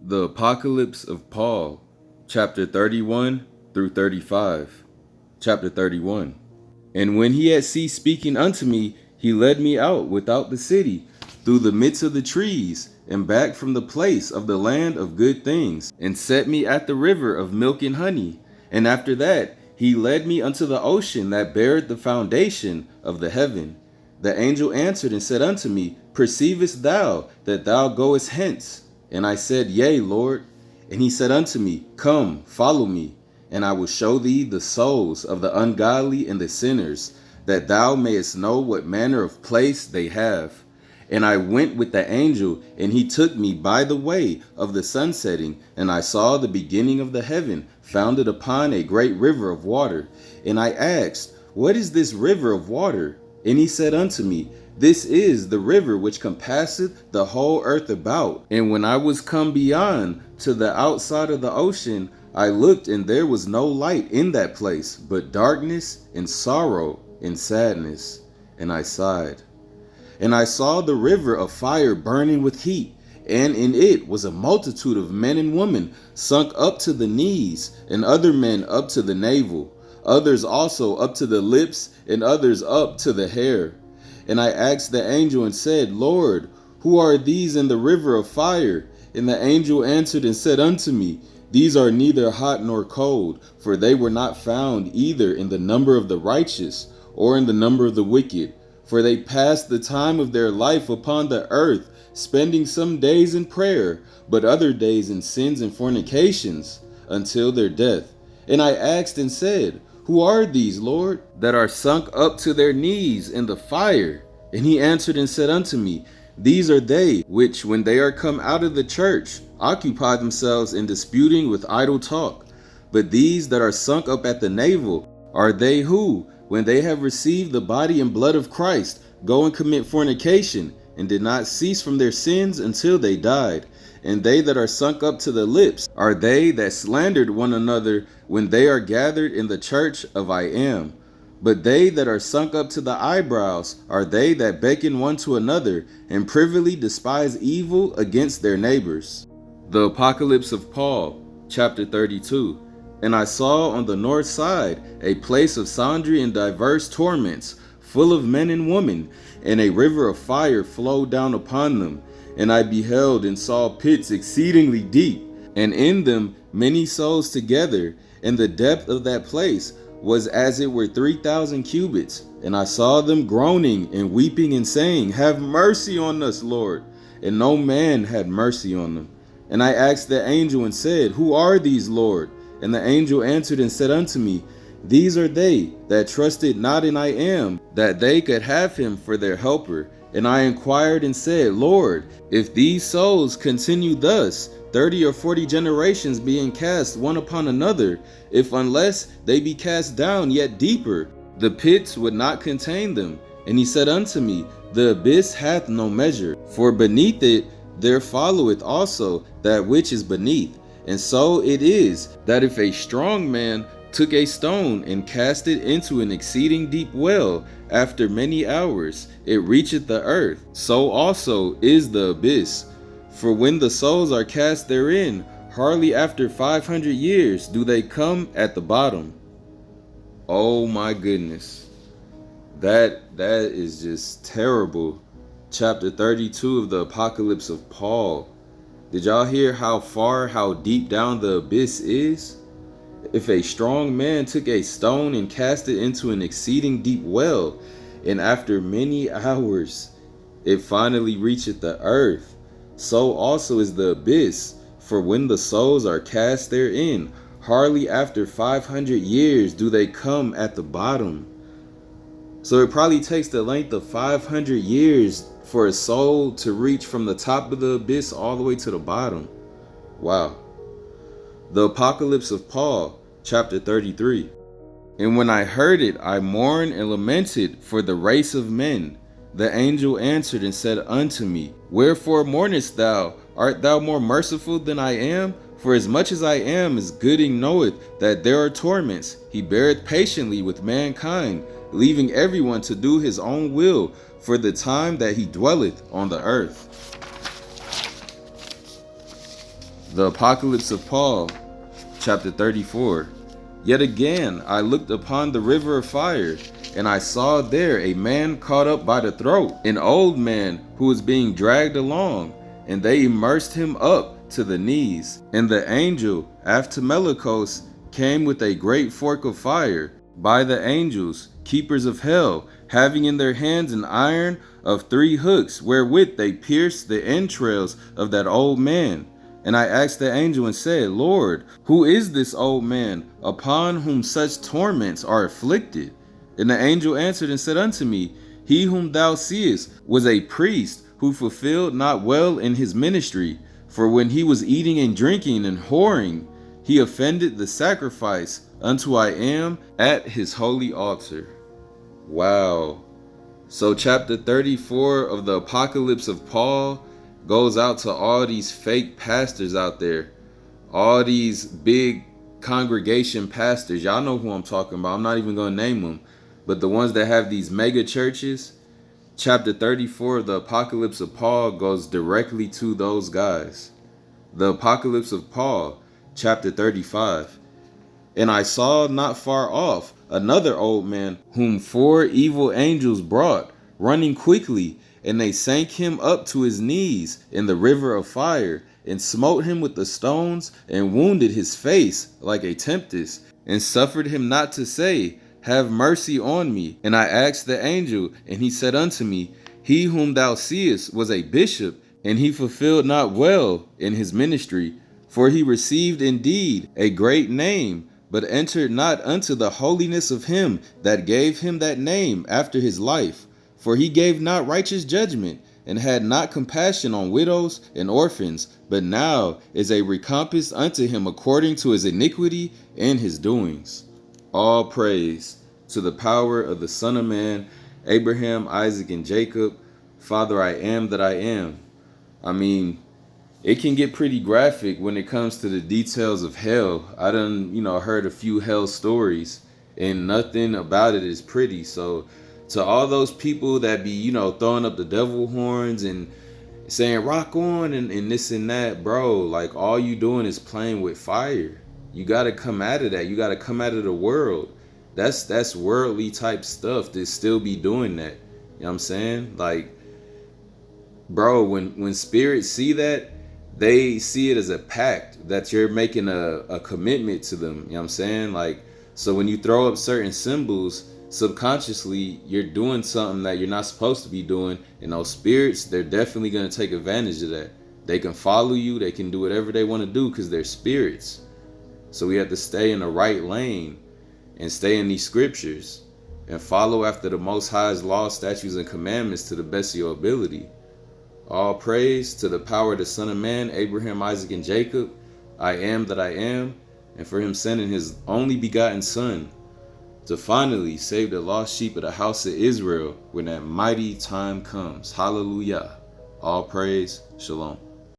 The Apocalypse of Paul, chapter 31 through 35. Chapter 31. And when he had ceased speaking unto me, he led me out without the city, through the midst of the trees, and back from the place of the land of good things, and set me at the river of milk and honey. And after that, he led me unto the ocean that beareth the foundation of the heaven. The angel answered and said unto me, Perceivest thou that thou goest hence? And I said, Yea, Lord. And he said unto me, Come, follow me, and I will show thee the souls of the ungodly and the sinners, that thou mayest know what manner of place they have. And I went with the angel, and he took me by the way of the sun setting, and I saw the beginning of the heaven, founded upon a great river of water. And I asked, What is this river of water? And he said unto me, This is the river which compasseth the whole earth about. And when I was come beyond to the outside of the ocean, I looked, and there was no light in that place, but darkness and sorrow and sadness. And I sighed. And I saw the river of fire burning with heat, and in it was a multitude of men and women, sunk up to the knees, and other men up to the navel, others also up to the lips, and others up to the hair. And I asked the angel and said, Lord, who are these in the river of fire? And the angel answered and said unto me, These are neither hot nor cold, for they were not found either in the number of the righteous, or in the number of the wicked. For they passed the time of their life upon the earth, spending some days in prayer, but other days in sins and fornications, until their death. And I asked and said, Who are these, Lord, that are sunk up to their knees in the fire? And he answered and said unto me, These are they which, when they are come out of the church, occupy themselves in disputing with idle talk. But these that are sunk up at the navel are they who, when they have received the body and blood of Christ, go and commit fornication, and did not cease from their sins until they died. And they that are sunk up to the lips are they that slandered one another when they are gathered in the church of I am. But they that are sunk up to the eyebrows are they that beckon one to another, and privily despise evil against their neighbors. The Apocalypse of Paul, chapter 32. And I saw on the north side a place of sundry and diverse torments, full of men and women, and a river of fire flowed down upon them. And I beheld and saw pits exceedingly deep, and in them many souls together, and the depth of that place was as it were 3,000 cubits. And I saw them groaning and weeping and saying, Have mercy on us, Lord. And no man had mercy on them. And I asked the angel and said, Who are these, Lord? And the angel answered and said unto me, These are they that trusted not in I am, that they could have him for their helper. And I inquired and said, Lord, if these souls continue thus, 30 or 40 generations being cast one upon another, if unless they be cast down yet deeper, the pits would not contain them. And he said unto me, The abyss hath no measure, for beneath it there followeth also that which is beneath. And so it is, that if a strong man took a stone and cast it into an exceeding deep well, after many hours it reacheth the earth. So also is the abyss. For when the souls are cast therein, hardly after 500 years do they come at the bottom. Oh my goodness. That is just terrible. Chapter 32 of the Apocalypse of Paul. Did y'all hear how deep down the abyss is? If a strong man took a stone and cast it into an exceeding deep well, and after many hours it finally reacheth the earth, so also is the abyss. For when the souls are cast therein, hardly after 500 years do they come at the bottom. So it probably takes the length of 500 years for a soul to reach from the top of the abyss all the way to the bottom. Wow. The Apocalypse of Paul, chapter 33. And when I heard it, I mourned and lamented for the race of men. The angel answered and said unto me, Wherefore mournest thou? Art thou more merciful than I am? For as much as I am as good and knoweth that there are torments, he beareth patiently with mankind, leaving everyone to do his own will for the time that he dwelleth on the earth. The Apocalypse of Paul, chapter 34. Yet again I looked upon the river of fire, and I saw there a man caught up by the throat, an old man who was being dragged along, and they immersed him up to the knees. And the angel Aphthimelechos came with a great fork of fire by the angels, keepers of hell, having in their hands an iron of 3 hooks, wherewith they pierced the entrails of that old man. And I asked the angel and said, Lord, who is this old man, upon whom such torments are afflicted? And the angel answered and said unto me, He whom thou seest was a priest, who fulfilled not well in his ministry. For when he was eating and drinking and whoring, he offended the sacrifice unto I am at his holy altar. Wow. So chapter 34 of the Apocalypse of Paul goes out to all these fake pastors out there, all these big congregation pastors. Y'all know who I'm talking about. I'm not even going to name them, but the ones that have these mega churches. Chapter 34 of the Apocalypse of Paul goes directly to those guys. The Apocalypse of Paul, chapter 35. And I saw not far off another old man, whom 4 evil angels brought, running quickly, and they sank him up to his knees in the river of fire, and smote him with the stones, and wounded his face like a tempest, and suffered him not to say, Have mercy on me. And I asked the angel, and he said unto me, He whom thou seest was a bishop, and he fulfilled not well in his ministry, for he received indeed a great name, but entered not unto the holiness of him that gave him that name after his life. For he gave not righteous judgment, and had not compassion on widows and orphans, but now is a recompense unto him according to his iniquity and his doings. All praise to the power of the Son of Man, Abraham, Isaac, and Jacob. Father, I am that I am. I mean, it can get pretty graphic when it comes to the details of hell. I done, heard a few hell stories, and nothing about it is pretty. So to all those people that be, throwing up the devil horns and saying rock on and this and that, bro, like all you doing is playing with fire. You got to come out of that. You got to come out of the world. That's worldly type stuff to still be doing that. You know what I'm saying? Like, bro, when spirits see that, they see it as a pact that you're making a commitment to them. You know what I'm saying? Like, so when you throw up certain symbols, subconsciously you're doing something that you're not supposed to be doing, and those spirits, they're definitely going to take advantage of that. They can follow you, they can do whatever they want to do because they're spirits. So we have to stay in the right lane and stay in these scriptures and follow after the Most High's laws, statutes, and commandments to the best of your ability. All praise to the power of the Son of Man, Abraham, Isaac, and Jacob. I am that I am, and for him sending his only begotten Son to finally save the lost sheep of the house of Israel when that mighty time comes. Hallelujah. All praise. Shalom.